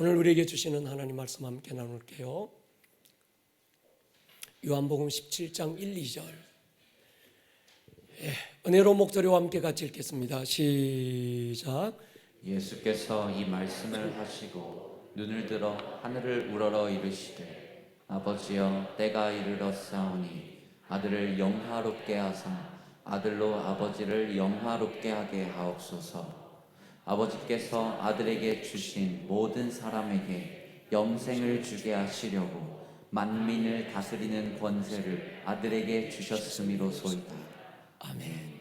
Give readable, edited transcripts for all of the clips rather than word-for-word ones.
오늘 우리에게 주시는 하나님 말씀 함께 나눌게요. 요한복음 17장 1, 2절. 은혜로 목소리와 함께 같이 읽겠습니다. 시작. 예수께서 이 말씀을 하시고 눈을 들어 하늘을 우러러 이르시되 아버지여 때가 이르렀사오니 아들을 영화롭게 하사 아들로 아버지를 영화롭게 하게 하옵소서. 아버지께서 아들에게 주신 모든 사람에게 영생을 주게 하시려고 만민을 다스리는 권세를 아들에게 주셨음이로소이다. 아멘.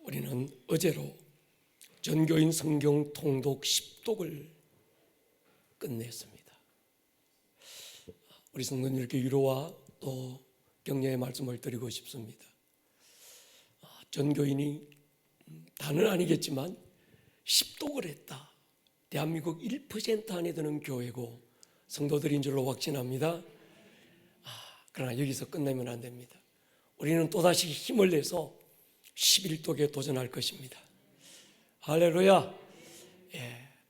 우리는 어제로 전교인 성경 통독 10독을 끝냈습니다. 우리 성도님들께 위로와 또 격려의 말씀을 드리고 싶습니다. 전교인이 다는 아니겠지만 10독을 했다. 대한민국 1% 안에 드는 교회고 성도들인 줄로 확신합니다. 그러나 여기서 끝내면 안 됩니다. 우리는 또다시 힘을 내서 11독에 도전할 것입니다. 할렐루야.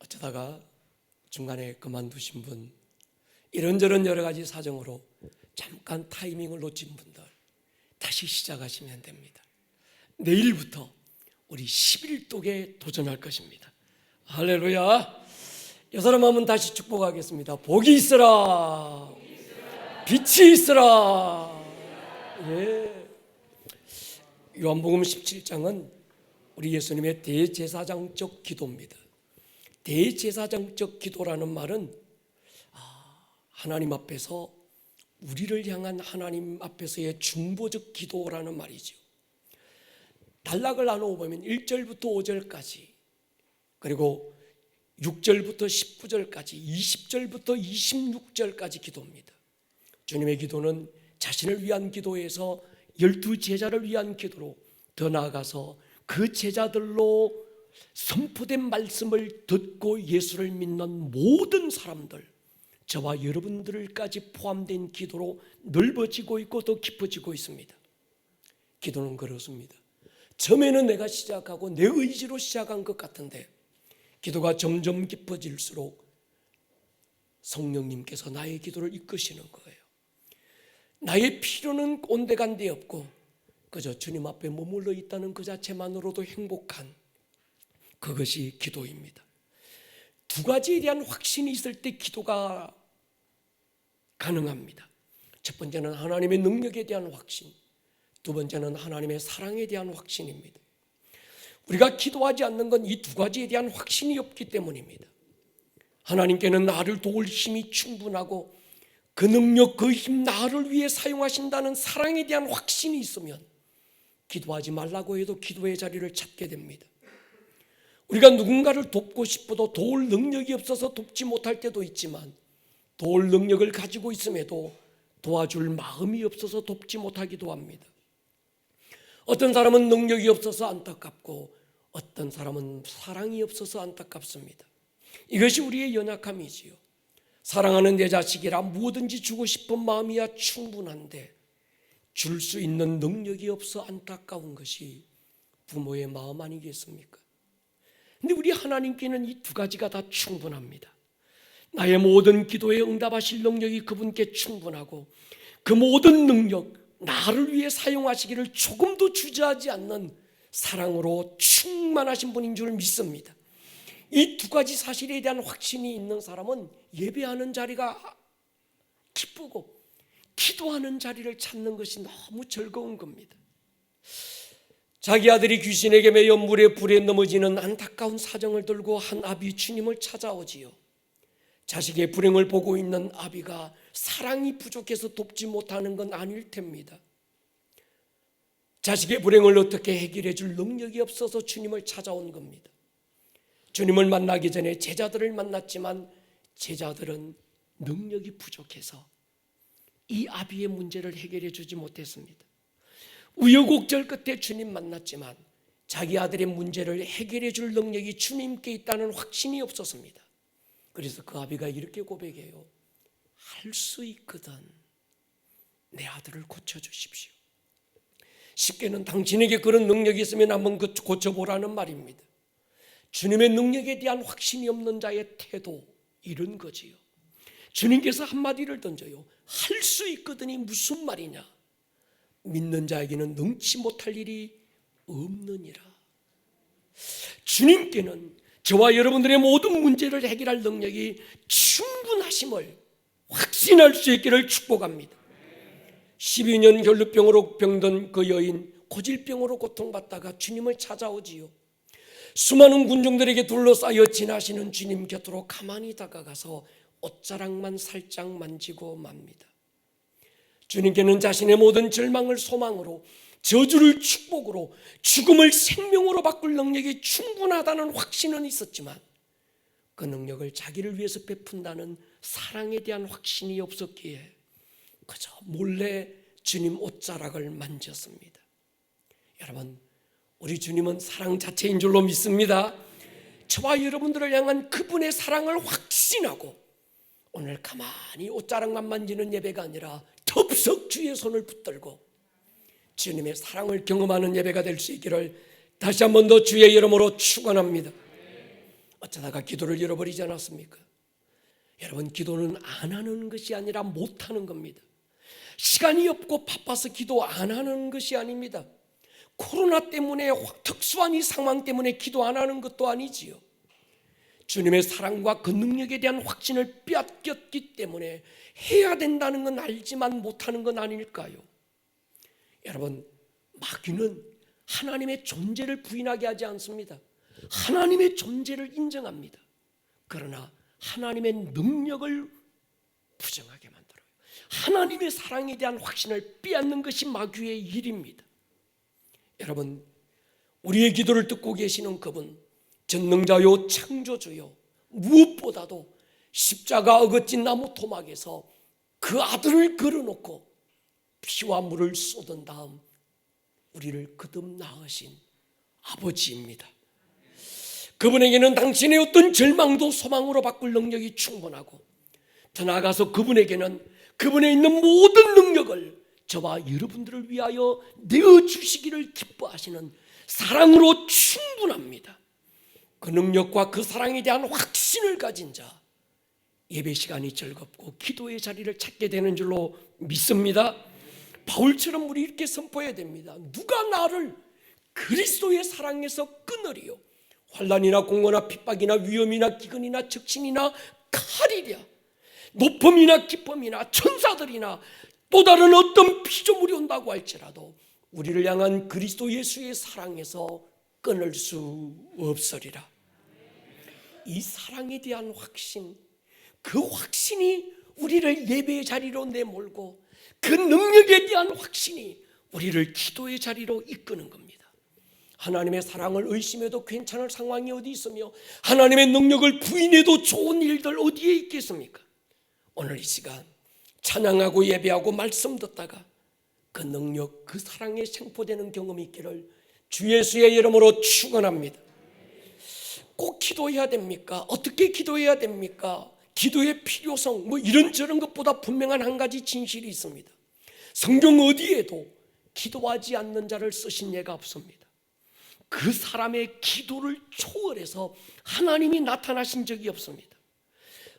어쩌다가 중간에 그만두신 분, 이런저런 여러 가지 사정으로 잠깐 타이밍을 놓친 분들 다시 시작하시면 됩니다. 내일부터 우리 11독에 도전할 것입니다. 할렐루야. 이 사람 한번 다시 축복하겠습니다. 복이 있으라, 빛이 있으라. 요한복음 17장은 우리 예수님의 대제사장적 기도입니다. 대제사장적 기도라는 말은 하나님 앞에서 우리를 향한 하나님 앞에서의 중보적 기도라는 말이죠. 단락을 나누어 보면 1절부터 5절까지, 그리고 6절부터 19절까지, 20절부터 26절까지 기도입니다. 주님의 기도는 자신을 위한 기도에서 12제자를 위한 기도로, 더 나아가서 그 제자들로 선포된 말씀을 듣고 예수를 믿는 모든 사람들, 저와 여러분들까지 포함된 기도로 넓어지고 있고 더 깊어지고 있습니다. 기도는 그렇습니다. 처음에는 내가 시작하고 내 의지로 시작한 것 같은데 기도가 점점 깊어질수록 성령님께서 나의 기도를 이끄시는 거예요. 나의 필요는 온데간데 없고 그저 주님 앞에 머물러 있다는 그 자체만으로도 행복한, 그것이 기도입니다. 두 가지에 대한 확신이 있을 때 기도가 가능합니다. 첫 번째는 하나님의 능력에 대한 확신, 두 번째는 하나님의 사랑에 대한 확신입니다. 우리가 기도하지 않는 건 이 두 가지에 대한 확신이 없기 때문입니다. 하나님께는 나를 도울 힘이 충분하고 그 능력, 그 힘 나를 위해 사용하신다는 사랑에 대한 확신이 있으면 기도하지 말라고 해도 기도의 자리를 찾게 됩니다. 우리가 누군가를 돕고 싶어도 도울 능력이 없어서 돕지 못할 때도 있지만 도울 능력을 가지고 있음에도 도와줄 마음이 없어서 돕지 못하기도 합니다. 어떤 사람은 능력이 없어서 안타깝고 어떤 사람은 사랑이 없어서 안타깝습니다. 이것이 우리의 연약함이지요. 사랑하는 내 자식이라 무엇든지 주고 싶은 마음이야 충분한데 줄 수 있는 능력이 없어 안타까운 것이 부모의 마음 아니겠습니까? 근데 우리 하나님께는 이 두 가지가 다 충분합니다. 나의 모든 기도에 응답하실 능력이 그분께 충분하고 그 모든 능력, 나를 위해 사용하시기를 조금도 주저하지 않는 사랑으로 충만하신 분인 줄 믿습니다. 이 두 가지 사실에 대한 확신이 있는 사람은 예배하는 자리가 기쁘고 기도하는 자리를 찾는 것이 너무 즐거운 겁니다. 자기 아들이 귀신에게 매여 물에 불에 넘어지는 안타까운 사정을 들고 한 아비 주님을 찾아오지요. 자식의 불행을 보고 있는 아비가 사랑이 부족해서 돕지 못하는 건 아닐 텐입니다. 자식의 불행을 어떻게 해결해 줄 능력이 없어서 주님을 찾아온 겁니다. 주님을 만나기 전에 제자들을 만났지만 제자들은 능력이 부족해서 이 아비의 문제를 해결해 주지 못했습니다. 우여곡절 끝에 주님 만났지만 자기 아들의 문제를 해결해 줄 능력이 주님께 있다는 확신이 없었습니다. 그래서 그 아비가 이렇게 고백해요. 할 수 있거든. 내 아들을 고쳐주십시오. 쉽게는 당신에게 그런 능력이 있으면 한번 고쳐보라는 말입니다. 주님의 능력에 대한 확신이 없는 자의 태도, 이런 거지요. 주님께서 한마디를 던져요. 할 수 있거든이 무슨 말이냐? 믿는 자에게는 능치 못할 일이 없느니라. 주님께는 저와 여러분들의 모든 문제를 해결할 능력이 충분하심을 확신할 수 있기를 축복합니다. 12년 혈루병으로 병든 그 여인, 고질병으로 고통받다가 주님을 찾아오지요. 수많은 군중들에게 둘러싸여 지나시는 주님 곁으로 가만히 다가가서 옷자락만 살짝 만지고 맙니다. 주님께는 자신의 모든 절망을 소망으로, 저주를 축복으로, 죽음을 생명으로 바꿀 능력이 충분하다는 확신은 있었지만 그 능력을 자기를 위해서 베푼다는 사랑에 대한 확신이 없었기에 그저 몰래 주님 옷자락을 만졌습니다. 여러분, 우리 주님은 사랑 자체인 줄로 믿습니다. 저와 여러분들을 향한 그분의 사랑을 확신하고 오늘 가만히 옷자락만 만지는 예배가 아니라 덥석 주의 손을 붙들고 주님의 사랑을 경험하는 예배가 될 수 있기를 다시 한 번 더 주의 이름으로 축원합니다. 어쩌다가 기도를 잃어버리지 않았습니까? 여러분, 기도는 안 하는 것이 아니라 못 하는 겁니다. 시간이 없고 바빠서 기도 안 하는 것이 아닙니다. 코로나 때문에, 특수한 이 상황 때문에 기도 안 하는 것도 아니지요. 주님의 사랑과 그 능력에 대한 확신을 빼앗겼기 때문에 해야 된다는 건 알지만 못하는 건 아닐까요? 여러분, 마귀는 하나님의 존재를 부인하게 하지 않습니다. 하나님의 존재를 인정합니다. 그러나 하나님의 능력을 부정하게 만들어요. 하나님의 사랑에 대한 확신을 빼앗는 것이 마귀의 일입니다. 여러분, 우리의 기도를 듣고 계시는 그분, 전능자요 창조주요, 무엇보다도 십자가 어긋진 나무 토막에서 그 아들을 걸어놓고 피와 물을 쏟은 다음 우리를 거듭 낳으신 아버지입니다. 그분에게는 당신의 어떤 절망도 소망으로 바꿀 능력이 충분하고, 더 나아가서 그분에게는 그분에 있는 모든 능력을 저와 여러분들을 위하여 내어주시기를 기뻐하시는 사랑으로 충분합니다. 그 능력과 그 사랑에 대한 확신을 가진 자, 예배 시간이 즐겁고 기도의 자리를 찾게 되는 줄로 믿습니다. 바울처럼 우리 이렇게 선포해야 됩니다. 누가 나를 그리스도의 사랑에서 끊으리요? 환난이나 공고나 핍박이나 위험이나 기근이나 적신이나 칼이랴. 높음이나 깊음이나 천사들이나 또 다른 어떤 피조물이 온다고 할지라도 우리를 향한 그리스도 예수의 사랑에서 끊을 수 없으리라. 이 사랑에 대한 확신, 그 확신이 우리를 예배의 자리로 내몰고 그 능력에 대한 확신이 우리를 기도의 자리로 이끄는 겁니다. 하나님의 사랑을 의심해도 괜찮을 상황이 어디 있으며 하나님의 능력을 부인해도 좋은 일들 어디에 있겠습니까? 오늘 이 시간 찬양하고 예배하고 말씀 듣다가 그 능력, 그 사랑에 생포되는 경험이 있기를 주 예수의 이름으로 축원합니다. 꼭 기도해야 됩니까? 어떻게 기도해야 됩니까? 기도의 필요성, 이런저런 것보다 분명한 한 가지 진실이 있습니다. 성경 어디에도 기도하지 않는 자를 쓰신 예가 없습니다. 그 사람의 기도를 초월해서 하나님이 나타나신 적이 없습니다.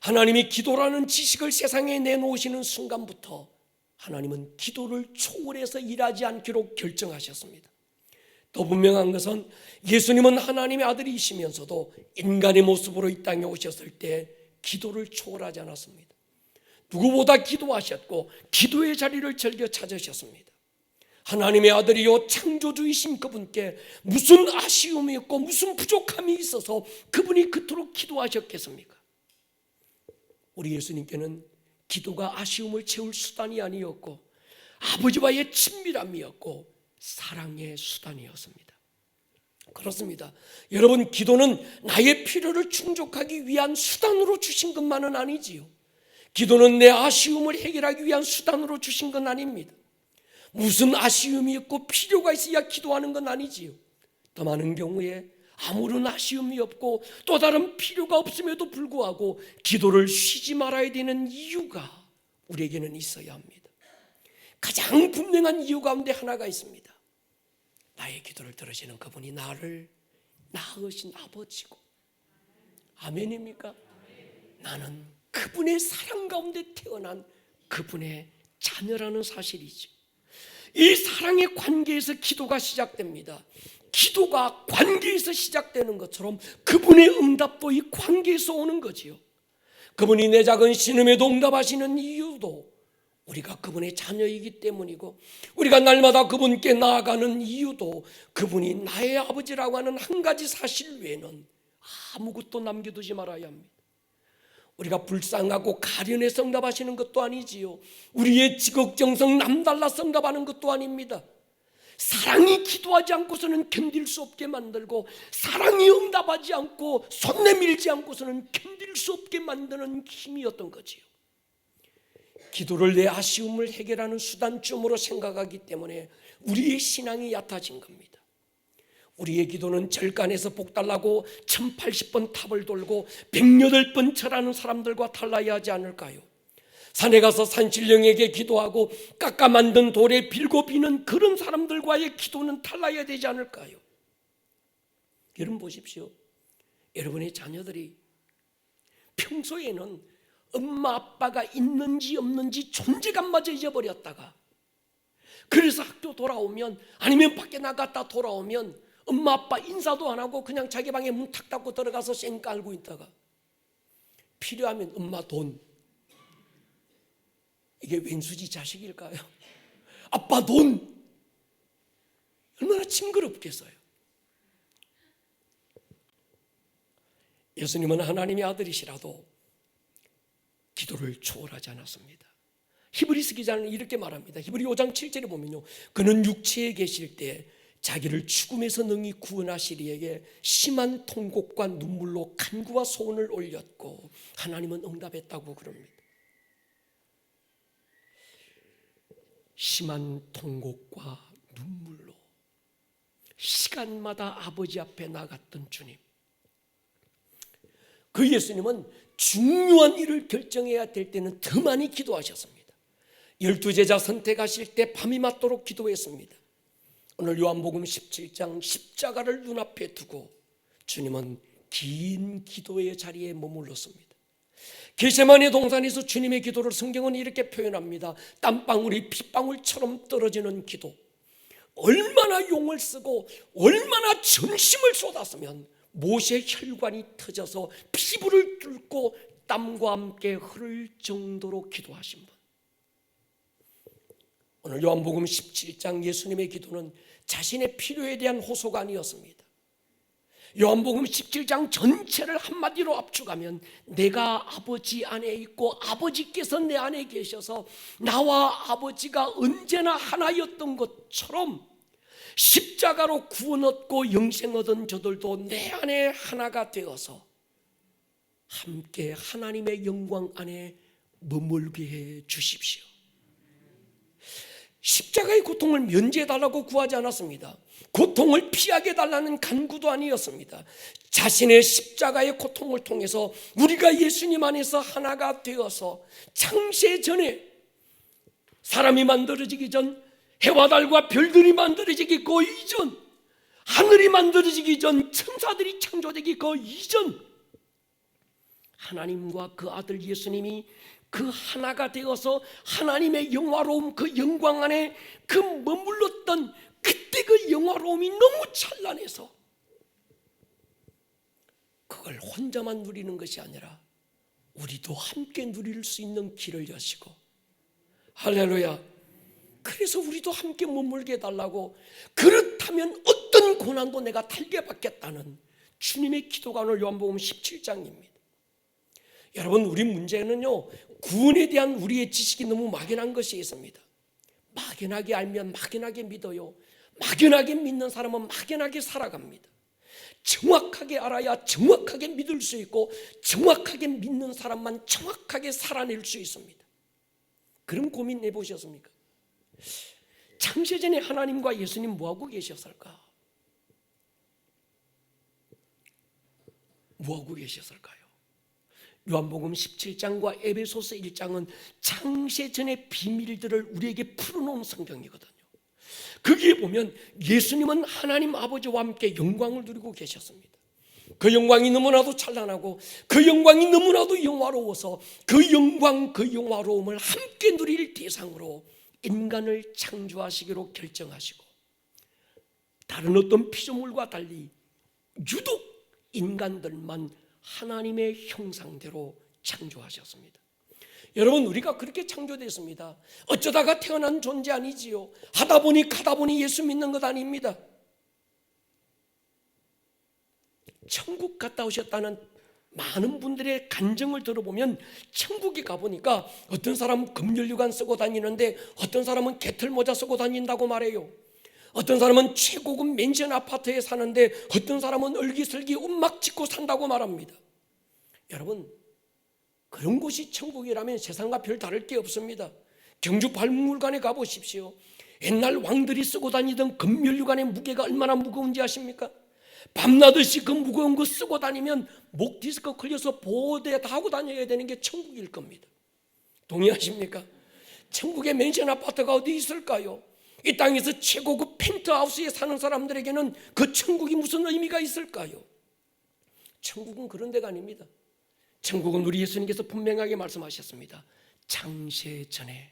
하나님이 기도라는 지식을 세상에 내놓으시는 순간부터 하나님은 기도를 초월해서 일하지 않기로 결정하셨습니다. 더 분명한 것은 예수님은 하나님의 아들이시면서도 인간의 모습으로 이 땅에 오셨을 때 기도를 초월하지 않았습니다. 누구보다 기도하셨고 기도의 자리를 즐겨 찾으셨습니다. 하나님의 아들이요 창조주이신 그분께 무슨 아쉬움이 있고 무슨 부족함이 있어서 그분이 그토록 기도하셨겠습니까? 우리 예수님께는 기도가 아쉬움을 채울 수단이 아니었고 아버지와의 친밀함이었고 사랑의 수단이었습니다. 그렇습니다. 여러분, 기도는 나의 필요를 충족하기 위한 수단으로 주신 것만은 아니지요. 기도는 내 아쉬움을 해결하기 위한 수단으로 주신 건 아닙니다. 무슨 아쉬움이 있고 필요가 있어야 기도하는 건 아니지요. 더 많은 경우에 아무런 아쉬움이 없고 또 다른 필요가 없음에도 불구하고 기도를 쉬지 말아야 되는 이유가 우리에게는 있어야 합니다. 가장 분명한 이유 가운데 하나가 있습니다. 나의 기도를 들으시는 그분이 나를 낳으신 아버지고, 아멘입니까? 나는 그분의 사랑 가운데 태어난 그분의 자녀라는 사실이죠. 이 사랑의 관계에서 기도가 시작됩니다. 기도가 관계에서 시작되는 것처럼 그분의 응답도 이 관계에서 오는 거지요. 그분이 내 작은 신음에도 응답하시는 이유도 우리가 그분의 자녀이기 때문이고, 우리가 날마다 그분께 나아가는 이유도 그분이 나의 아버지라고 하는 한 가지 사실 외에는 아무것도 남겨두지 말아야 합니다. 우리가 불쌍하고 가련해서 응답하시는 것도 아니지요. 우리의 지극정성 남달라서 응답하는 것도 아닙니다. 사랑이 기도하지 않고서는 견딜 수 없게 만들고, 사랑이 응답하지 않고 손 내밀지 않고서는 견딜 수 없게 만드는 힘이었던 거지요. 기도를 내 아쉬움을 해결하는 수단쯤으로 생각하기 때문에 우리의 신앙이 얕아진 겁니다. 우리의 기도는 절간에서 복달라고 1080번 탑을 돌고 108번 절하는 사람들과 달라야 하지 않을까요? 산에 가서 산신령에게 기도하고 깎아 만든 돌에 빌고 비는 그런 사람들과의 기도는 달라야 되지 않을까요? 여러분 보십시오. 여러분의 자녀들이 평소에는 엄마 아빠가 있는지 없는지 존재감마저 잊어버렸다가, 그래서 학교 돌아오면 아니면 밖에 나갔다 돌아오면 엄마 아빠 인사도 안 하고 그냥 자기 방에 문 탁 닫고 들어가서 쌩 깔고 있다가 필요하면 엄마 돈, 이게 왼수지 자식일까요? 아빠 돈, 얼마나 징그럽겠어요. 예수님은 하나님의 아들이시라도 기도를 초월하지 않았습니다. 히브리서 기자는 이렇게 말합니다. 히브리 5장 7절에 보면요, 그는 육체에 계실 때 자기를 죽음에서 능히 구원하시리에게 심한 통곡과 눈물로 간구와 소원을 올렸고 하나님은 응답했다고 그럽니다. 심한 통곡과 눈물로 시간마다 아버지 앞에 나갔던 주님, 그 예수님은 중요한 일을 결정해야 될 때는 더 많이 기도하셨습니다. 12제자 선택하실 때 밤이 맞도록 기도했습니다. 오늘 요한복음 17장 십자가를 눈앞에 두고 주님은 긴 기도의 자리에 머물렀습니다. 겟세마네 동산에서 주님의 기도를 성경은 이렇게 표현합니다. 땀방울이 핏방울처럼 떨어지는 기도. 얼마나 용을 쓰고 얼마나 전심을 쏟았으면 못의 혈관이 터져서 피부를 뚫고 땀과 함께 흐를 정도로 기도하신 분. 오늘 요한복음 17장 예수님의 기도는 자신의 필요에 대한 호소가 아니었습니다. 요한복음 17장 전체를 한마디로 압축하면 내가 아버지 안에 있고 아버지께서 내 안에 계셔서 나와 아버지가 언제나 하나였던 것처럼 십자가로 구원 얻고 영생 얻은 저들도 내 안에 하나가 되어서 함께 하나님의 영광 안에 머물게 해 주십시오. 십자가의 고통을 면제해달라고 구하지 않았습니다. 고통을 피하게 해달라는 간구도 아니었습니다. 자신의 십자가의 고통을 통해서 우리가 예수님 안에서 하나가 되어서 창세 전에 사람이 만들어지기 전, 해와 달과 별들이 만들어지기 그 이전, 하늘이 만들어지기 전, 천사들이 창조되기 그 이전, 하나님과 그 아들 예수님이 그 하나가 되어서 하나님의 영화로움, 그 영광 안에 그 머물렀던 그때 그 영화로움이 너무 찬란해서 그걸 혼자만 누리는 것이 아니라 우리도 함께 누릴 수 있는 길을 여시고, 할렐루야, 그래서 우리도 함께 머물게 해달라고, 그렇다면 어떤 고난도 내가 달게 받겠다는 주님의 기도가 오늘 요한복음 17장입니다. 여러분, 우리 문제는요, 구원에 대한 우리의 지식이 너무 막연한 것이 있습니다. 막연하게 알면 막연하게 믿어요. 막연하게 믿는 사람은 막연하게 살아갑니다. 정확하게 알아야 정확하게 믿을 수 있고, 정확하게 믿는 사람만 정확하게 살아낼 수 있습니다. 그런 고민 해보셨습니까? 창세전에 하나님과 예수님 뭐하고 계셨을까? 뭐하고 계셨을까요? 요한복음 17장과 에베소서 1장은 창세전의 비밀들을 우리에게 풀어놓은 성경이거든요. 거기에 보면 예수님은 하나님 아버지와 함께 영광을 누리고 계셨습니다. 그 영광이 너무나도 찬란하고 그 영광이 너무나도 영화로워서 그 영광, 그 영화로움을 함께 누릴 대상으로 인간을 창조하시기로 결정하시고, 다른 어떤 피조물과 달리 유독 인간들만 하나님의 형상대로 창조하셨습니다. 여러분, 우리가 그렇게 창조됐습니다. 어쩌다가 태어난 존재 아니지요. 하다 보니 가다 보니 예수 믿는 것 아닙니다. 천국 갔다 오셨다는 많은 분들의 간증을 들어보면 천국에 가보니까 어떤 사람은 금연류관 쓰고 다니는데 어떤 사람은 개털모자 쓰고 다닌다고 말해요. 어떤 사람은 최고급 맨션 아파트에 사는데 어떤 사람은 얼기설기 움막 짓고 산다고 말합니다. 여러분, 그런 곳이 천국이라면 세상과 별 다를 게 없습니다. 경주 박물관에 가보십시오. 옛날 왕들이 쓰고 다니던 금연류관의 무게가 얼마나 무거운지 아십니까? 밤낮없이 그 무거운 거 쓰고 다니면 목 디스크 걸려서 보호대 다 하고 다녀야 되는 게 천국일 겁니다. 동의하십니까? 천국의 맨션 아파트가 어디 있을까요? 이 땅에서 최고급 펜트하우스에 사는 사람들에게는 그 천국이 무슨 의미가 있을까요? 천국은 그런 데가 아닙니다. 천국은 우리 예수님께서 분명하게 말씀하셨습니다. 창세 전에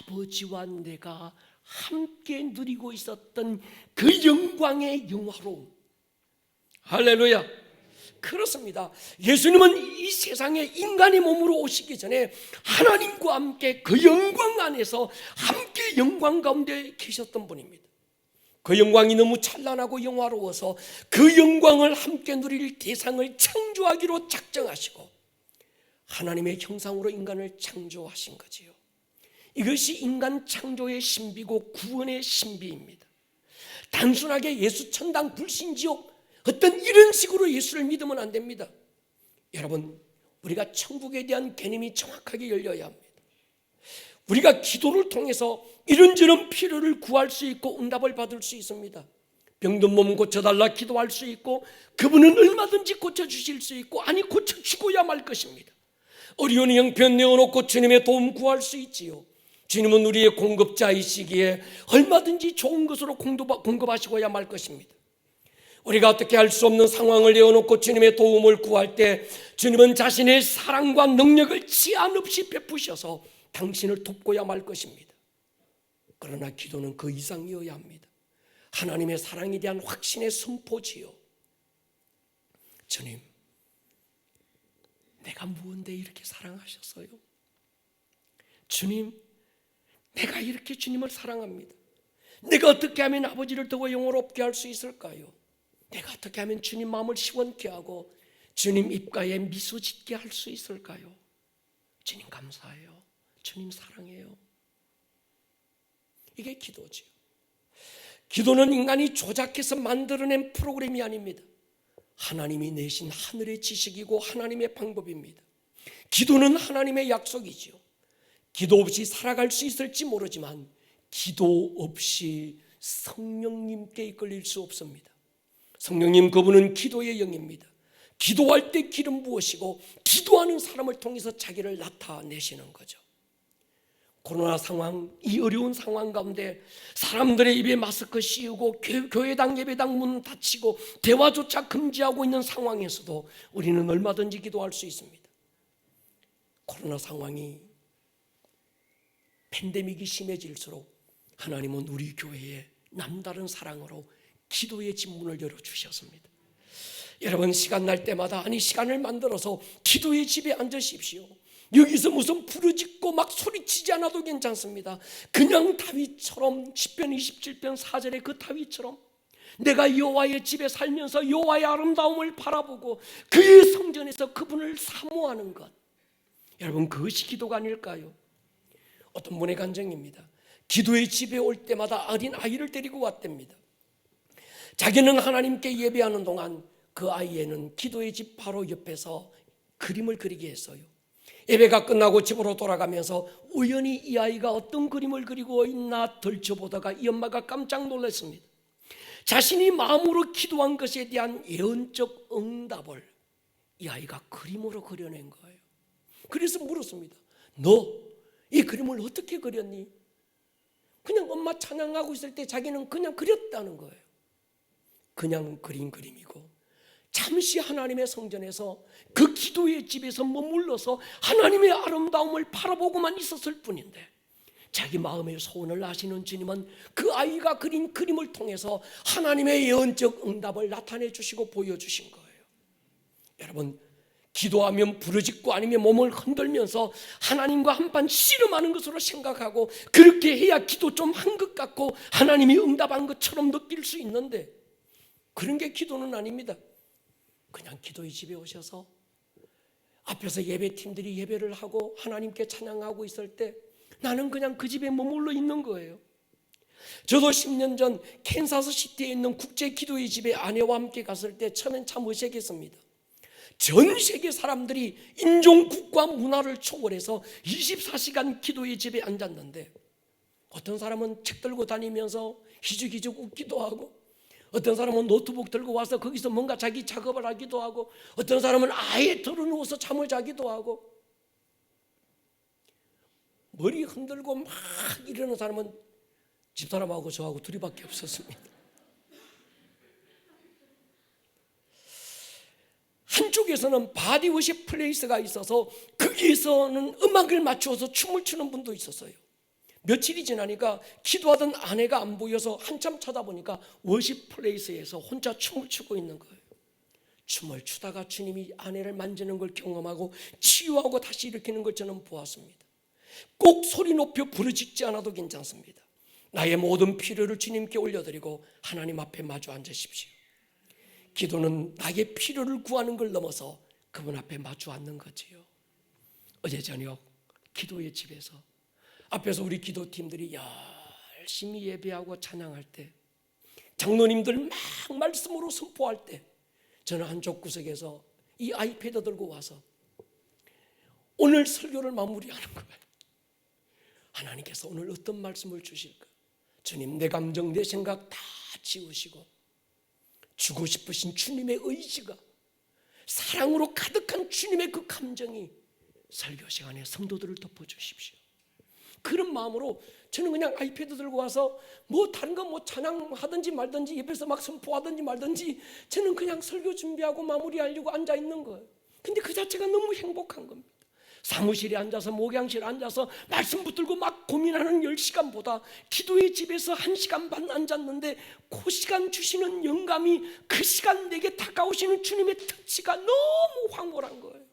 아버지와 내가 함께 누리고 있었던 그 영광의 영화로움. 할렐루야. 그렇습니다. 예수님은 이 세상에 인간의 몸으로 오시기 전에 하나님과 함께 그 영광 안에서 함께 영광 가운데 계셨던 분입니다. 그 영광이 너무 찬란하고 영화로워서 그 영광을 함께 누릴 대상을 창조하기로 작정하시고 하나님의 형상으로 인간을 창조하신 거지요. 이것이 인간 창조의 신비고 구원의 신비입니다. 단순하게 예수 천당 불신지옥 어떤 이런 식으로 예수를 믿으면 안 됩니다. 여러분, 우리가 천국에 대한 개념이 정확하게 열려야 합니다. 우리가 기도를 통해서 이런저런 필요를 구할 수 있고 응답을 받을 수 있습니다. 병든 몸 고쳐달라 기도할 수 있고 그분은 얼마든지 고쳐주실 수 있고, 아니 고쳐주고야 말 것입니다. 어려운 형편 내어놓고 주님의 도움 구할 수 있지요. 주님은 우리의 공급자이시기에 얼마든지 좋은 것으로 공급하시고야 말 것입니다. 우리가 어떻게 할 수 없는 상황을 내어놓고 주님의 도움을 구할 때 주님은 자신의 사랑과 능력을 제한 없이 베푸셔서 당신을 돕고야 말 것입니다. 그러나 기도는 그 이상이어야 합니다. 하나님의 사랑에 대한 확신의 선포지요. 주님, 내가 무언데 이렇게 사랑하셨어요? 주님, 내가 이렇게 주님을 사랑합니다. 내가 어떻게 하면 아버지를 더 영화롭게 할 수 있을까요? 내가 어떻게 하면 주님 마음을 시원케 하고 주님 입가에 미소 짓게 할 수 있을까요? 주님 감사해요. 주님 사랑해요. 이게 기도죠. 기도는 인간이 조작해서 만들어낸 프로그램이 아닙니다. 하나님이 내신 하늘의 지식이고 하나님의 방법입니다. 기도는 하나님의 약속이죠. 기도 없이 살아갈 수 있을지 모르지만 기도 없이 성령님께 이끌릴 수 없습니다. 성령님, 그분은 기도의 영입니다. 기도할 때 길은 무엇이고 기도하는 사람을 통해서 자기를 나타내시는 거죠. 코로나 상황, 이 어려운 상황 가운데 사람들의 입에 마스크 씌우고 교회당 예배당 문 닫히고 대화조차 금지하고 있는 상황에서도 우리는 얼마든지 기도할 수 있습니다. 코로나 상황이 팬데믹이 심해질수록 하나님은 우리 교회에 남다른 사랑으로 기도의 집문을 열어주셨습니다. 여러분, 시간 날 때마다 시간을 만들어서 기도의 집에 앉으십시오. 여기서 무슨 부르짖고 막 소리치지 않아도 괜찮습니다. 그냥 다윗처럼 10편 27편 4절에 그 다윗처럼 내가 여호와의 집에 살면서 여호와의 아름다움을 바라보고 그의 성전에서 그분을 사모하는 것, 여러분, 그것이 기도가 아닐까요? 어떤 분의 간증입니다. 기도의 집에 올 때마다 어린 아이를 데리고 왔답니다. 자기는 하나님께 예배하는 동안 그 아이에는 기도의 집 바로 옆에서 그림을 그리게 했어요. 예배가 끝나고 집으로 돌아가면서 우연히 이 아이가 어떤 그림을 그리고 있나 덜쳐보다가 이 엄마가 깜짝 놀랐습니다. 자신이 마음으로 기도한 것에 대한 예언적 응답을 이 아이가 그림으로 그려낸 거예요. 그래서 물었습니다. 너 이 그림을 어떻게 그렸니? 그냥 엄마 찬양하고 있을 때 자기는 그냥 그렸다는 거예요. 그냥 그린 그림이고 잠시 하나님의 성전에서 그 기도의 집에서 머물러서 하나님의 아름다움을 바라보고만 있었을 뿐인데, 자기 마음의 소원을 아시는 주님은 그 아이가 그린 그림을 통해서 하나님의 예언적 응답을 나타내 주시고 보여주신 거예요. 여러분, 기도하면 부르짖고 아니면 몸을 흔들면서 하나님과 한판 씨름하는 것으로 생각하고 그렇게 해야 기도 좀 한 것 같고 하나님이 응답한 것처럼 느낄 수 있는데, 그런 게 기도는 아닙니다. 그냥 기도의 집에 오셔서 앞에서 예배팀들이 예배를 하고 하나님께 찬양하고 있을 때 나는 그냥 그 집에 머물러 있는 거예요. 저도 10년 전 캔사스 시티에 있는 국제 기도의 집에 아내와 함께 갔을 때 처음엔 참 어색했습니다. 전 세계 사람들이 인종, 국가, 문화를 초월해서 24시간 기도의 집에 앉았는데, 어떤 사람은 책 들고 다니면서 희죽희죽 웃기도 하고, 어떤 사람은 노트북 들고 와서 거기서 뭔가 자기 작업을 하기도 하고, 어떤 사람은 아예 털어누워서 잠을 자기도 하고, 머리 흔들고 막 이러는 사람은 집사람하고 저하고 둘이밖에 없었습니다. 한쪽에서는 바디워시 플레이스가 있어서 거기에서는 음악을 맞추어서 춤을 추는 분도 있었어요. 며칠이 지나니까 기도하던 아내가 안 보여서 한참 찾아보니까 워십 플레이스에서 혼자 춤을 추고 있는 거예요. 춤을 추다가 주님이 아내를 만지는 걸 경험하고 치유하고 다시 일으키는 걸 저는 보았습니다. 꼭 소리 높여 부르짖지 않아도 괜찮습니다. 나의 모든 필요를 주님께 올려드리고 하나님 앞에 마주 앉으십시오. 기도는 나의 필요를 구하는 걸 넘어서 그분 앞에 마주 앉는 거지요. 어제 저녁 기도의 집에서 앞에서 우리 기도팀들이 열심히 예배하고 찬양할 때, 장로님들 막 말씀으로 선포할 때, 저는 한쪽 구석에서 이 아이패드 들고 와서 오늘 설교를 마무리하는 거예요. 하나님께서 오늘 어떤 말씀을 주실까? 주님, 내 감정, 내 생각 다 지우시고 주고 싶으신 주님의 의지가, 사랑으로 가득한 주님의 그 감정이 설교 시간에 성도들을 덮어주십시오. 그런 마음으로 저는 그냥 아이패드 들고 와서 뭐 다른 거 뭐 찬양하든지 말든지 옆에서 막 선포하든지 말든지 저는 그냥 설교 준비하고 마무리하려고 앉아 있는 거예요. 근데 그 자체가 너무 행복한 겁니다. 사무실에 앉아서 목양실에 앉아서 말씀 붙들고 막 고민하는 10시간보다 기도의 집에서 1시간 반 앉았는데 그 시간 주시는 영감이, 그 시간 내게 다가오시는 주님의 특치가 너무 황홀한 거예요.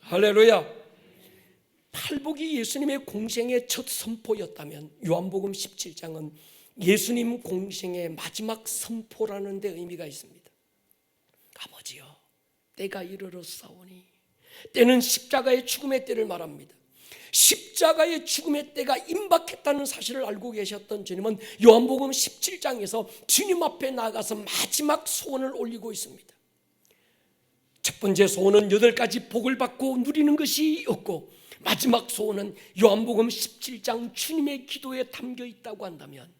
할렐루야. 팔복이 예수님의 공생의 첫 선포였다면 요한복음 17장은 예수님 공생의 마지막 선포라는 데 의미가 있습니다. 아버지여, 때가 이르렀사오니, 때는 십자가의 죽음의 때를 말합니다. 십자가의 죽음의 때가 임박했다는 사실을 알고 계셨던 주님은 요한복음 17장에서 주님 앞에 나가서 마지막 소원을 올리고 있습니다. 첫 번째 소원은 8가지 복을 받고 누리는 것이었고, 마지막 소원은 요한복음 17장 주님의 기도에 담겨 있다고 한다면,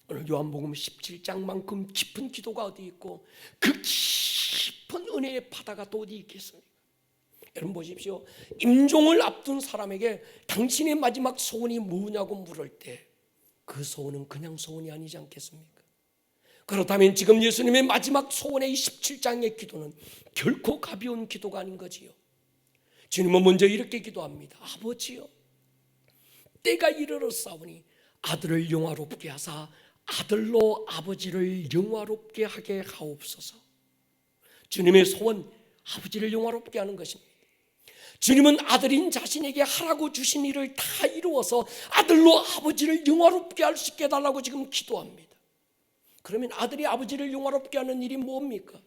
오늘 요한복음 17장만큼 깊은 기도가 어디 있고 그 깊은 은혜의 바다가 또 어디 있겠습니까? 여러분 보십시오. 임종을 앞둔 사람에게 당신의 마지막 소원이 뭐냐고 물을 때 그 소원은 그냥 소원이 아니지 않겠습니까? 그렇다면 지금 예수님의 마지막 소원의 17장의 기도는 결코 가벼운 기도가 아닌 거지요. 주님은 먼저 이렇게 기도합니다. 아버지여, 때가 이르렀사오니 아들을 영화롭게 하사 아들로 아버지를 영화롭게 하게 하옵소서. 주님의 소원, 아버지를 영화롭게 하는 것입니다. 주님은 아들인 자신에게 하라고 주신 일을 다 이루어서 아들로 아버지를 영화롭게 할 수 있게 해달라고 지금 기도합니다. 그러면 아들이 아버지를 영화롭게 하는 일이 뭡니까?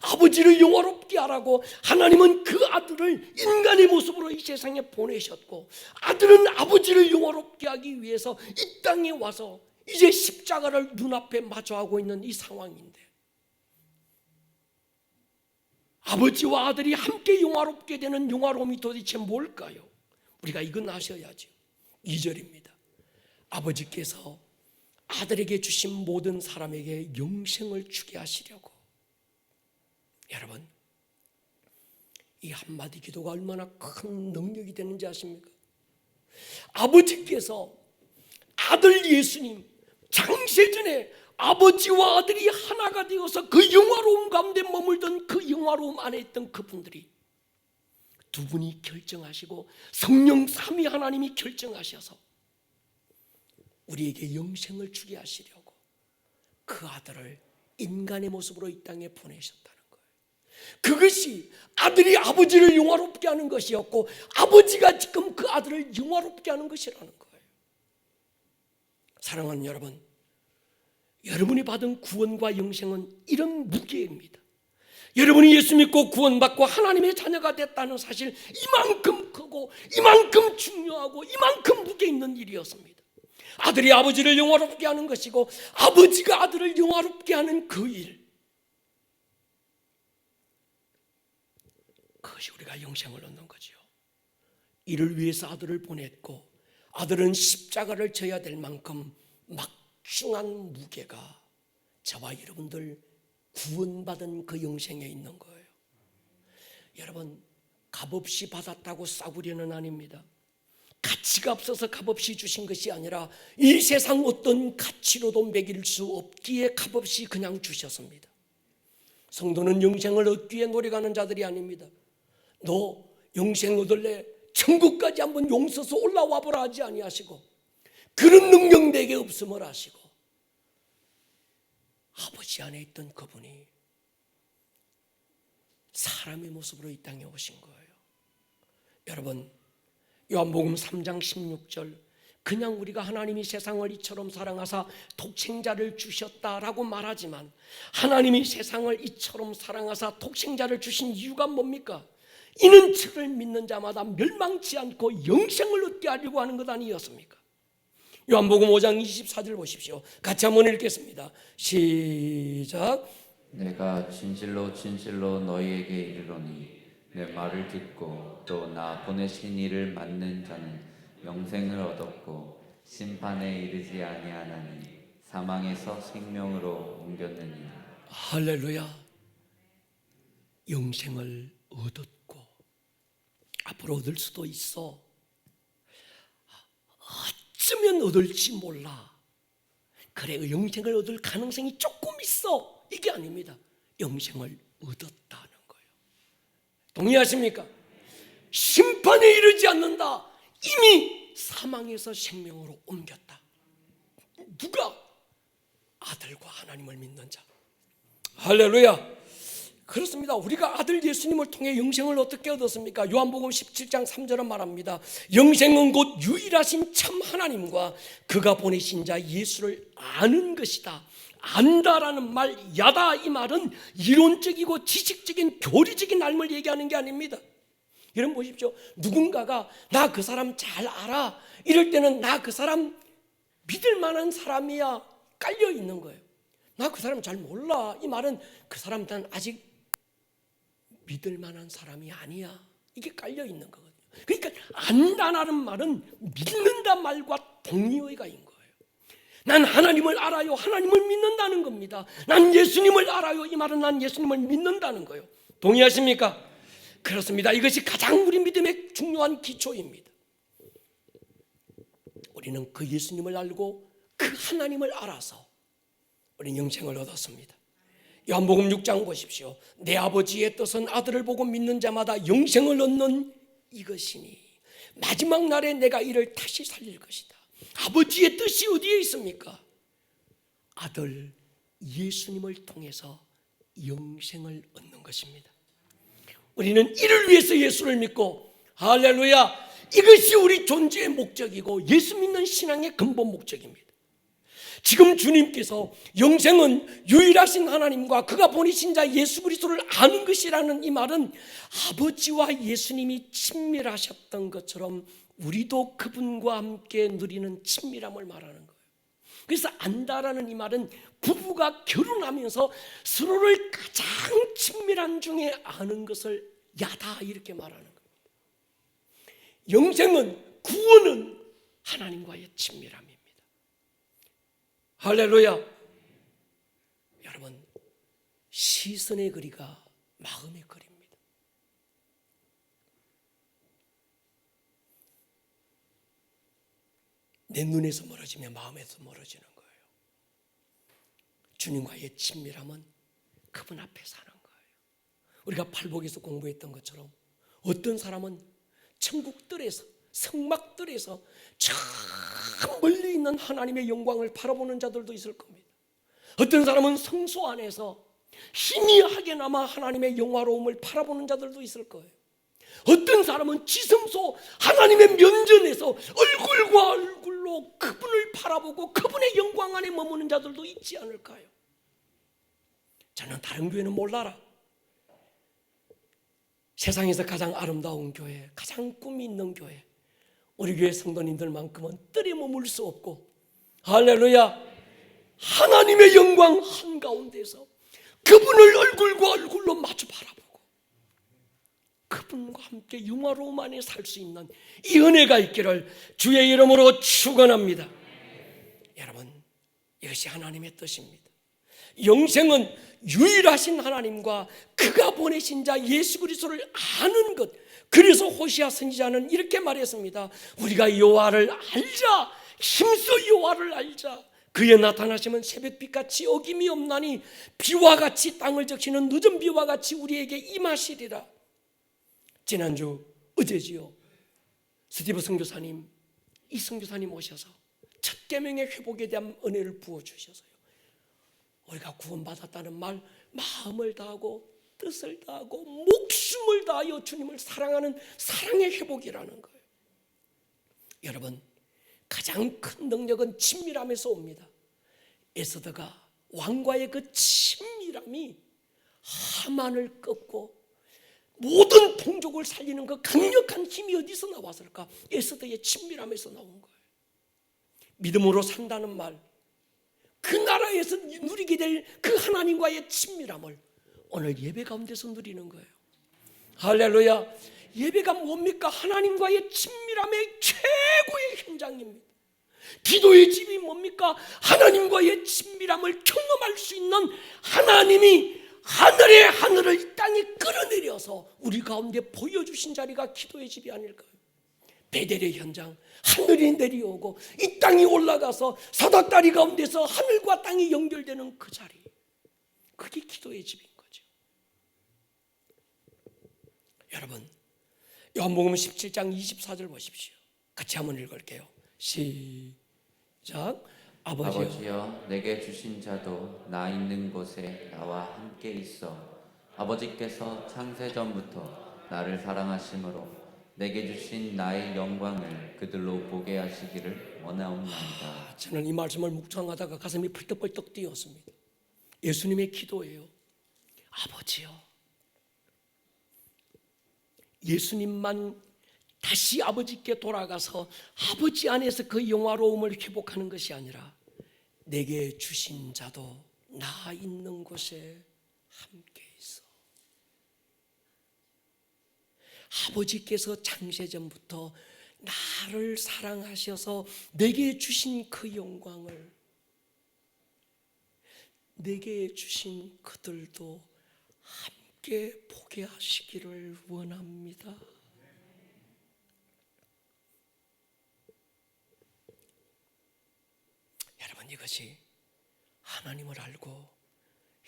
아버지를 영화롭게 하라고 하나님은 그 아들을 인간의 모습으로 이 세상에 보내셨고, 아들은 아버지를 영화롭게 하기 위해서 이 땅에 와서 이제 십자가를 눈앞에 마주하고 있는 이 상황인데, 아버지와 아들이 함께 영화롭게 되는 영화로움이 도대체 뭘까요? 우리가 이건 아셔야죠. 2절입니다. 아버지께서 아들에게 주신 모든 사람에게 영생을 주게 하시려고. 여러분, 이 한마디 기도가 얼마나 큰 능력이 되는지 아십니까? 아버지께서 아들 예수님, 장세전에 아버지와 아들이 하나가 되어서 그 영화로움 가운데 머물던 그 영화로움 안에 있던 그분들이 두 분이 결정하시고 성령 삼위 하나님이 결정하셔서 우리에게 영생을 주게 하시려고 그 아들을 인간의 모습으로 이 땅에 보내셨다는 거예요. 그것이 아들이 아버지를 영화롭게 하는 것이었고 아버지가 지금 그 아들을 영화롭게 하는 것이라는 거예요. 사랑하는 여러분, 여러분이 받은 구원과 영생은 이런 무게입니다. 여러분이 예수 믿고 구원받고 하나님의 자녀가 됐다는 사실, 이만큼 크고 이만큼 중요하고 이만큼 무게 있는 일이었습니다. 아들이 아버지를 영화롭게 하는 것이고 아버지가 아들을 영화롭게 하는 그 일, 그것이 우리가 영생을 얻는 거지요. 이를 위해서 아들을 보냈고 아들은 십자가를 져야 될 만큼 막중한 무게가 저와 여러분들 구원받은 그 영생에 있는 거예요. 여러분, 값없이 받았다고 싸구려는 아닙니다. 가치가 없어서 값없이 주신 것이 아니라 이 세상 어떤 가치로도 매길 수 없기에 값없이 그냥 주셨습니다. 성도는 영생을 얻기 위해 노력하는 자들이 아닙니다. 너 영생 얻을래? 천국까지 한번 용서서 올라와 보라 하지 아니하시고 그런 능력 내게 없음을 아시고 아버지 안에 있던 그분이 사람의 모습으로 이 땅에 오신 거예요. 여러분, 요한복음 3장 16절, 그냥 우리가 하나님이 세상을 이처럼 사랑하사 독생자를 주셨다라고 말하지만 하나님이 세상을 이처럼 사랑하사 독생자를 주신 이유가 뭡니까? 이는 저를 믿는 자마다 멸망치 않고 영생을 얻게 하려고 하는 것 아니었습니까? 요한복음 5장 24절 보십시오. 같이 한번 읽겠습니다. 시작. 내가 진실로 진실로 너희에게 이르노니 내 말을 듣고 또 나 보내신 이를 믿는 자는 영생을 얻었고 심판에 이르지 아니하나니 사망에서 생명으로 옮겼느니라. 할렐루야. 영생을 얻었고 앞으로 얻을 수도 있어. 어쩌면 얻을지 몰라. 그래, 영생을 얻을 가능성이 조금 있어. 이게 아닙니다. 영생을 얻었다는 거예요. 동의하십니까? 심판에 이르지 않는다. 이미 사망에서 생명으로 옮겼다. 누가? 아들과 하나님을 믿는 자. 할렐루야. 그렇습니다. 우리가 아들 예수님을 통해 영생을 어떻게 얻었습니까? 요한복음 17장 3절은 말합니다. 영생은 곧 유일하신 참 하나님과 그가 보내신 자 예수를 아는 것이다. 안다라는 말, 야다, 이 말은 이론적이고 지식적인 교리적인 삶을 얘기하는 게 아닙니다. 여러분 보십시오. 누군가가 나 그 사람 잘 알아, 이럴 때는 나 그 사람 믿을 만한 사람이야 깔려 있는 거예요. 나 그 사람 잘 몰라, 이 말은 그 사람 난 아직 믿을 만한 사람이 아니야, 이게 깔려 있는 거거든요. 그러니까 안다라는 말은 믿는다 말과 동의어가인 거예요. 난 하나님을 알아요, 하나님을 믿는다는 겁니다. 난 예수님을 알아요, 이 말은 난 예수님을 믿는다는 거예요. 동의하십니까? 그렇습니다. 이것이 가장 우리 믿음의 중요한 기초입니다. 우리는 그 예수님을 알고 그 하나님을 알아서 우리는 영생을 얻었습니다. 요한복음 6장 보십시오. 내 아버지의 뜻은 아들을 보고 믿는 자마다 영생을 얻는 이것이니 마지막 날에 내가 이를 다시 살릴 것이다. 아버지의 뜻이 어디에 있습니까? 아들 예수님을 통해서 영생을 얻는 것입니다. 우리는 이를 위해서 예수를 믿고, 할렐루야, 이것이 우리 존재의 목적이고 예수 믿는 신앙의 근본 목적입니다. 지금 주님께서 영생은 유일하신 하나님과 그가 보내신 자 예수 그리스도를 아는 것이라는 이 말은 아버지와 예수님이 친밀하셨던 것처럼 우리도 그분과 함께 누리는 친밀함을 말하는 거예요. 그래서 안다라는 이 말은 부부가 결혼하면서 서로를 가장 친밀한 중에 아는 것을 야다 이렇게 말하는 거예요. 영생은, 구원은 하나님과의 친밀함입니다. 할렐루야. 여러분, 시선의 거리가 마음의 거리입니다. 내 눈에서 멀어지면 마음에서 멀어지는 거예요. 주님과의 친밀함은 그분 앞에 사는 거예요. 우리가 팔복에서 공부했던 것처럼 어떤 사람은 천국들에서, 성막들에서 저 멀리 있는 하나님의 영광을 바라보는 자들도 있을 겁니다. 어떤 사람은 성소 안에서 희미하게나마 하나님의 영화로움을 바라보는 자들도 있을 거예요. 어떤 사람은 지성소 하나님의 면전에서 얼굴과 얼굴로 그분을 바라보고 그분의 영광 안에 머무는 자들도 있지 않을까요? 저는 다른 교회는 몰라라. 세상에서 가장 아름다운 교회, 가장 꿈이 있는 교회, 우리 교회 성도님들만큼은 뜰에 머물 수 없고, 할렐루야, 하나님의 영광 한가운데서 그분을 얼굴과 얼굴로 마주 바라보고 그분과 함께 영화로움 안에 살 수 있는 이 은혜가 있기를 주의 이름으로 축원합니다. 여러분, 이것이 하나님의 뜻입니다. 영생은 유일하신 하나님과 그가 보내신 자 예수 그리스도를 아는 것. 그래서 호시아 선지자는 이렇게 말했습니다. 우리가 여호와를 알자, 힘써 여호와를 알자. 그의 나타나심은 새벽빛같이 어김이 없나니 비와 같이 땅을 적시는 늦은 비와 같이 우리에게 임하시리라. 지난주 어제지요, 스티브 선교사님, 이 선교사님 오셔서 첫 계명의 회복에 대한 은혜를 부어주셔서요, 우리가 구원받았다는 말 마음을 다하고 뜻을 다하고 목숨을 다하여 주님을 사랑하는 사랑의 회복이라는 거예요. 여러분, 가장 큰 능력은 친밀함에서 옵니다. 에스더가 왕과의 그 친밀함이 하만을 꺾고 모든 동족을 살리는 그 강력한 힘이 어디서 나왔을까? 에스더의 친밀함에서 나온 거예요. 믿음으로 산다는 말, 그 나라에서 누리게 될 그 하나님과의 친밀함을 오늘 예배 가운데서 누리는 거예요. 할렐루야. 예배가 뭡니까? 하나님과의 친밀함의 최고의 현장입니다. 기도의 집이 뭡니까? 하나님과의 친밀함을 경험할 수 있는, 하나님이 하늘의 하늘을 이 땅에 끌어내려서 우리 가운데 보여주신 자리가 기도의 집이 아닐까요? 베델의 현장, 하늘이 내려오고 이 땅이 올라가서 사닥다리 가운데서 하늘과 땅이 연결되는 그 자리, 그게 기도의 집인 거죠. 여러분, 요한복음 17장 24절 보십시오. 같이 한번 읽을게요. 시작. 아버지여, 내게 주신 자도 나 있는 곳에 나와 함께 있어. 아버지께서 창세전부터 나를 사랑하심으로 내게 주신 나의 영광을 그들로 보게 하시기를 원하옵나이다. 저는 이 말씀을 묵상하다가 가슴이 펄떡펄떡 뛰었습니다. 예수님의 기도예요. 아버지요, 예수님만 다시 아버지께 돌아가서 아버지 안에서 그 영화로움을 회복하는 것이 아니라 내게 주신 자도 나 있는 곳에 함께 있어. 아버지께서 창세전부터 나를 사랑하셔서 내게 주신 그 영광을 내게 주신 그들도 함께 보게 하시기를 원합니다. 여러분, 이것이 하나님을 알고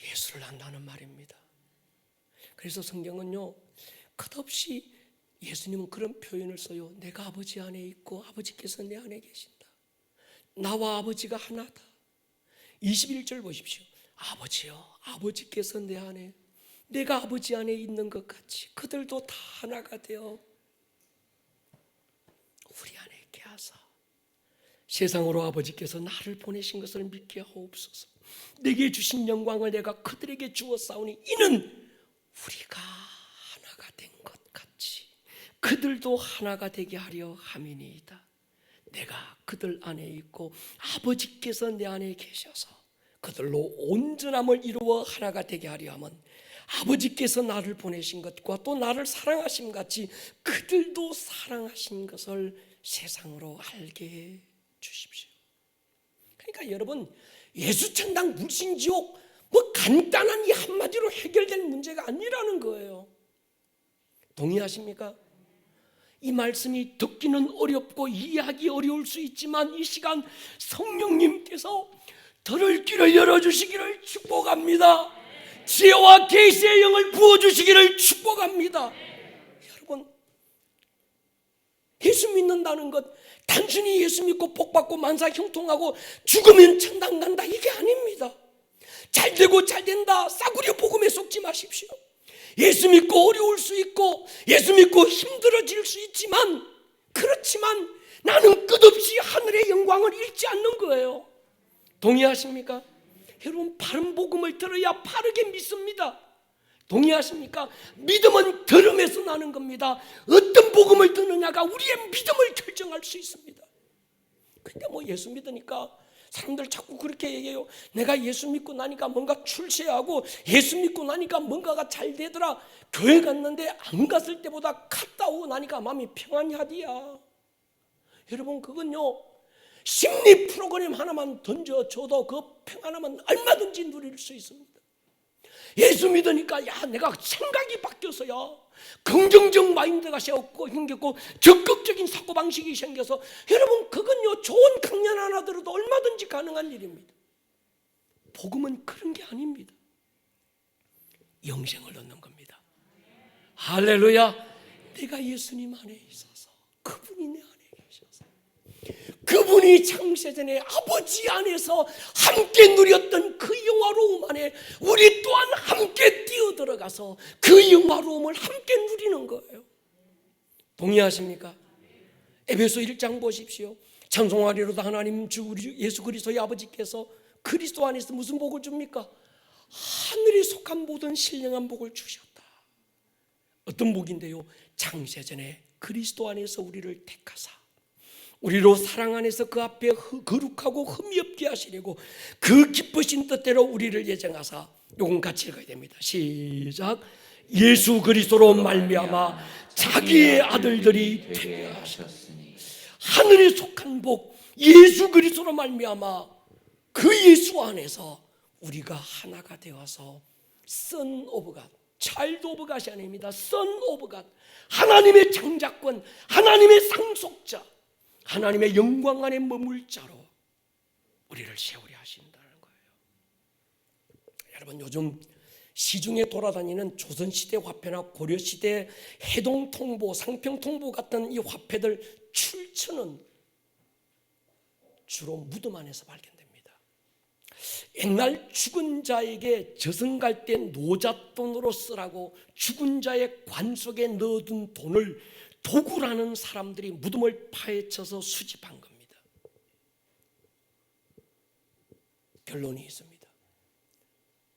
예수를 안다는 말입니다. 그래서 성경은요, 끝없이 예수님은 그런 표현을 써요. 내가 아버지 안에 있고 아버지께서 내 안에 계신다. 나와 아버지가 하나다. 21절 보십시오. 아버지요, 아버지께서 내 안에, 내가 아버지 안에 있는 것 같이 그들도 다 하나가 되어 우리 안에 있게 하사 세상으로 아버지께서 나를 보내신 것을 믿게 하옵소서. 내게 주신 영광을 내가 그들에게 주었사오니 이는 우리가 하나가 된 것 같이 그들도 하나가 되게 하려 함이니이다. 내가 그들 안에 있고 아버지께서 내 안에 계셔서 그들로 온전함을 이루어 하나가 되게 하려 함은 아버지께서 나를 보내신 것과 또 나를 사랑하심 같이 그들도 사랑하신 것을 세상으로 알게 해 주십시오. 그러니까 여러분, 예수천당 불신지옥 뭐 간단한 이 한마디로 해결될 문제가 아니라는 거예요. 동의하십니까? 이 말씀이 듣기는 어렵고 이해하기 어려울 수 있지만 이 시간 성령님께서 들을 귀를 열어주시기를 축복합니다. 지혜와 계시의 영을 부어주시기를 축복합니다. 여러분, 예수 믿는다는 것 단순히 예수 믿고 복받고 만사 형통하고 죽으면 천당 간다 이게 아닙니다. 잘되고 잘된다 싸구려 복음에 속지 마십시오. 예수 믿고 어려울 수 있고 예수 믿고 힘들어질 수 있지만, 그렇지만 나는 끝없이 하늘의 영광을 잃지 않는 거예요. 동의하십니까? 여러분, 바른 복음을 들어야 바르게 믿습니다. 동의하십니까? 믿음은 들음에서 나는 겁니다. 어떤 복음을 듣느냐가 우리의 믿음을 결정할 수 있습니다. 근데 뭐 예수 믿으니까 사람들 자꾸 그렇게 얘기해요. 내가 예수 믿고 나니까 뭔가 출세하고 예수 믿고 나니까 뭔가가 잘 되더라. 교회 갔는데 안 갔을 때보다 갔다 오고 나니까 마음이 평안이 하디야. 여러분, 그건요 심리 프로그램 하나만 던져줘도 그 평안함은 얼마든지 누릴 수 있습니다. 예수 믿으니까 야 내가 생각이 바뀌어서야 긍정적 마인드가 생겼고 적극적인 사고방식이 생겨서, 여러분 그건요 좋은 강연 하나 들어도 얼마든지 가능한 일입니다. 복음은 그런 게 아닙니다. 영생을 얻는 겁니다. 할렐루야. 내가 예수님 안에 있어서 그분이 내 안에 계셔서 그분이 창세전에 아버지 안에서 함께 누렸던 그 영화로움 안에 우리 또한 함께 뛰어들어가서 그 영화로움을 함께 누리는 거예요. 동의하십니까? 에베소 1장 보십시오. 찬송하리로다 하나님 주 우리 예수 그리스도의 아버지께서 그리스도 안에서 무슨 복을 줍니까? 하늘에 속한 모든 신령한 복을 주셨다. 어떤 복인데요? 창세전에 그리스도 안에서 우리를 택하사 우리로 사랑 안에서 그 앞에 거룩하고 흠이 없게 하시려고 그 기쁘신 뜻대로 우리를 예정하사, 요건 같이 읽어야 됩니다. 시작. 예수 그리스도로 말미암아 자기의 아들들이 되게 하셨으니. 하늘에 속한 복, 예수 그리스도로 말미암아 그 예수 안에서 우리가 하나가 되어서 Son of God, Child of God이 아닙니다. Son of God, 하나님의 창작권, 하나님의 상속자, 하나님의 영광 안에 머물 자로 우리를 세우려 하신다는 거예요. 여러분, 요즘 시중에 돌아다니는 조선시대 화폐나 고려시대 해동통보, 상평통보 같은 이 화폐들 출처는 주로 무덤 안에서 발견됩니다. 옛날 죽은 자에게 저승 갈 때 노잣돈으로 쓰라고 죽은 자의 관 속에 넣어둔 돈을 도구라는 사람들이 무덤을 파헤쳐서 수집한 겁니다. 결론이 있습니다.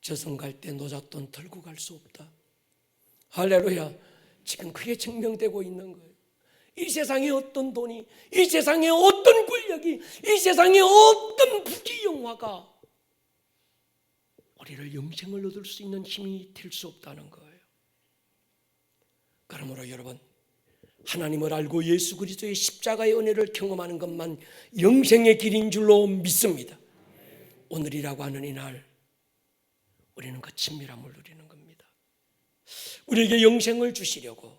저승 갈 때 노잣돈 들고 갈 수 없다. 할렐루야. 지금 그게 증명되고 있는 거예요. 이 세상에 어떤 돈이, 이 세상에 어떤 권력이, 이 세상에 어떤 부귀영화가 우리를 영생을 얻을 수 있는 힘이 될 수 없다는 거예요. 그러므로 여러분, 하나님을 알고 예수 그리스도의 십자가의 은혜를 경험하는 것만 영생의 길인 줄로 믿습니다. 오늘이라고 하는 이날 우리는 그 친밀함을 누리는 겁니다. 우리에게 영생을 주시려고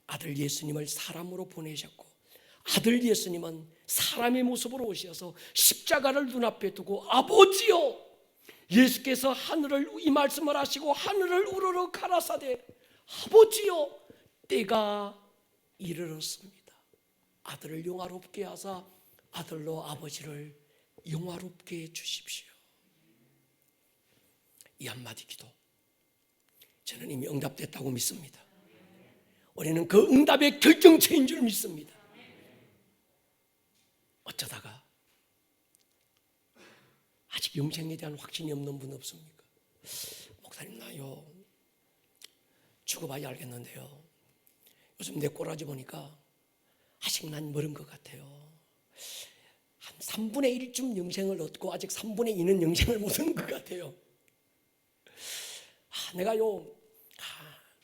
아들 예수님을 사람으로 보내셨고, 아들 예수님은 사람의 모습으로 오셔서 십자가를 눈앞에 두고 아버지요, 예수께서 하늘을 이 말씀을 하시고 하늘을 우러러 가라사대 아버지요, 때가 이르렀습니다. 아들을 영화롭게 하사 아들로 아버지를 영화롭게 해 주십시오. 이 한마디 기도 저는 이미 응답됐다고 믿습니다. 우리는 그 응답의 결정체인 줄 믿습니다. 어쩌다가 아직 영생에 대한 확신이 없는 분 없습니까? 목사님, 나요 죽어봐야 알겠는데요, 요즘 내 꼬라지 보니까 아직 난 멀은 것 같아요. 한 3분의 1쯤 영생을 얻고 아직 3분의 2는 영생을 못 얻은 것 같아요. 내가요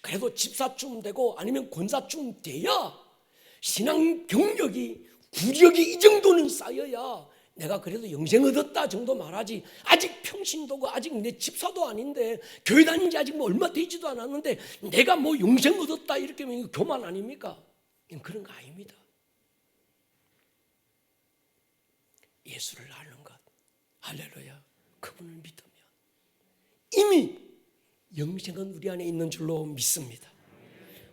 그래도 집사쯤 되고 아니면 권사쯤 돼야 신앙 경력이, 구력이 이 정도는 쌓여야 내가 그래도 영생 얻었다 정도 말하지, 아직 평신도고 아직 내 집사도 아닌데 교회 다닌 지 아직 뭐 얼마 되지도 않았는데 내가 뭐 영생 얻었다 이렇게 하면 이거 교만 아닙니까? 그런 거 아닙니다. 예수를 아는 것, 할렐루야, 그분을 믿으면 이미 영생은 우리 안에 있는 줄로 믿습니다.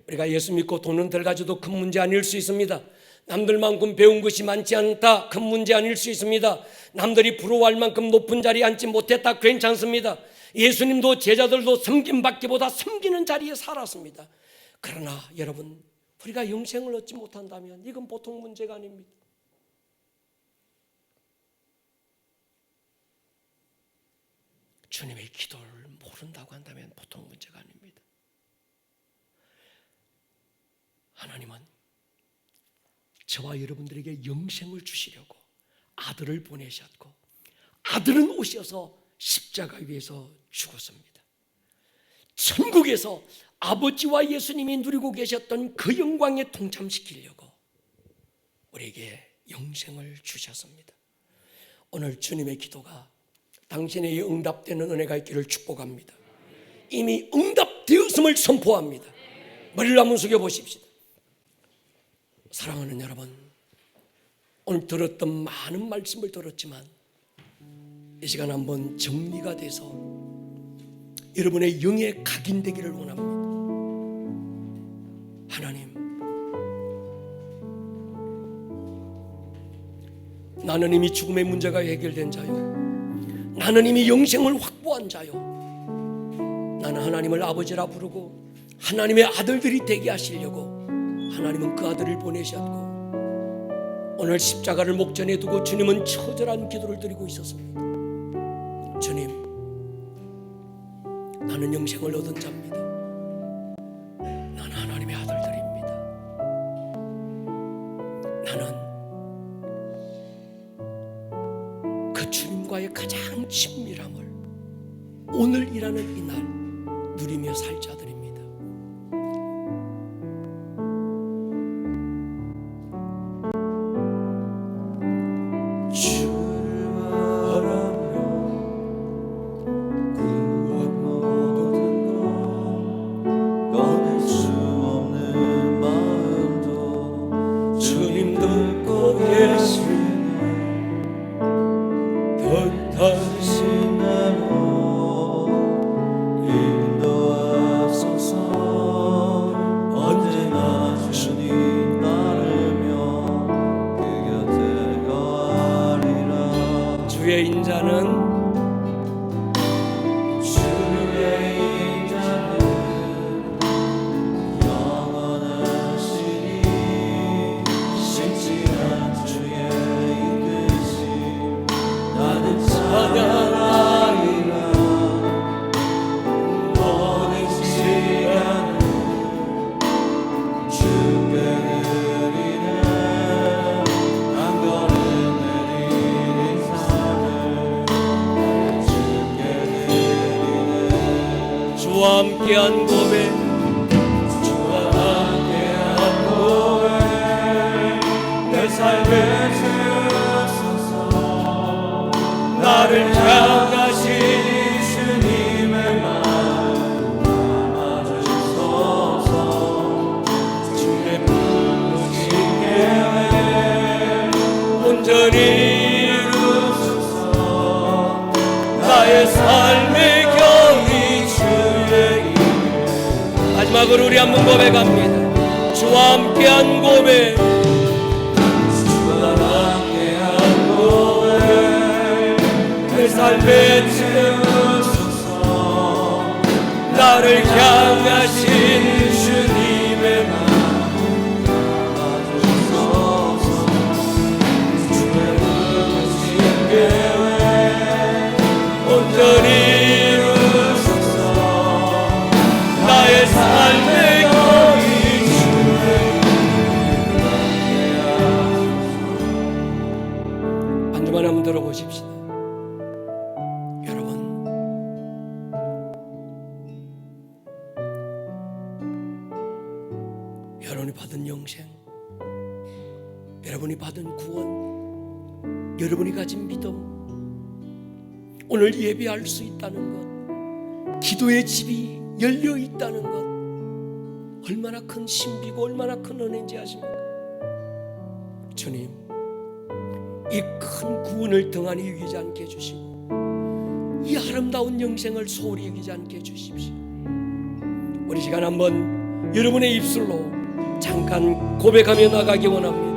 우리가 예수 믿고 돈은 덜 가져도 큰 문제 아닐 수 있습니다. 남들만큼 배운 것이 많지 않다, 큰 문제 아닐 수 있습니다. 남들이 부러워할 만큼 높은 자리에 앉지 못했다, 괜찮습니다. 예수님도 제자들도 섬김받기보다 섬기는 자리에 살았습니다. 그러나 여러분, 우리가 영생을 얻지 못한다면 이건 보통 문제가 아닙니다. 주님의 기도를 모른다고 한다면 보통 문제가 아닙니다. 하나님은 저와 여러분들에게 영생을 주시려고 아들을 보내셨고, 아들은 오셔서 십자가 위에서 죽었습니다. 천국에서 아버지와 예수님이 누리고 계셨던 그 영광에 동참시키려고 우리에게 영생을 주셨습니다. 오늘 주님의 기도가 당신에게 응답되는 은혜가 있기를 축복합니다. 이미 응답되었음을 선포합니다. 머리를 한번 숙여보십시오. 사랑하는 여러분, 오늘 들었던 많은 말씀을 들었지만 이 시간 한번 정리가 돼서 여러분의 영에 각인되기를 원합니다. 하나님, 나는 이미 죽음의 문제가 해결된 자요, 나는 이미 영생을 확보한 자요, 나는 하나님을 아버지라 부르고 하나님의 아들들이 되게 하시려고 하나님은 그 아들을 보내셨고, 오늘 십자가를 목전에 두고 주님은 처절한 기도를 드리고 있었습니다. 주님, 나는 영생을 얻은 자입니다. 나는 하나님의 아들들입니다. 나는 그 주님과의 가장 친밀함을 오늘이라는 이날 누리며 살 자들입니다. 주의 인자는 영원하시니 신실한 주의 이끄심 나는 찬양하리라. 모든 시간을 주께 드리네. 한 걸음 내린 인사를 주께 드리네. 주와 함께한 고백, 주와 함께한 고백 내 삶에 주옵소서. 나를 향하신 주님의 마음 담아주소서. 주의 부르신 계획 온전히 이루소서. 나의 삶의 경이 주의 마지막으로 우리 한번 고백합니다. 주와 함께한 고백, 주와 함께한 고백 내 삶에 채우소서. 나를 향하신 주님의 마음 담아주소서. 주의 부르신 계획 온전히 이루소서. 나의 삶의 거리 주의 반주만 한번 들어보십시다. 여러분, 여러분이 받은 영생, 여러분이 받은 구원, 여러분이 가진 믿음, 오늘 예배할 수 있다는 것, 기도의 집이 열려 있다는 것, 얼마나 큰 신비고 얼마나 큰 은혜인지 아십니까? 주님, 이 큰 구원을 등한히 여기지 않게 해주시고 이 아름다운 영생을 소홀히 여기지 않게 해주십시오. 우리 시간 한번 여러분의 입술로 잠깐 고백하며 나가기 원합니다.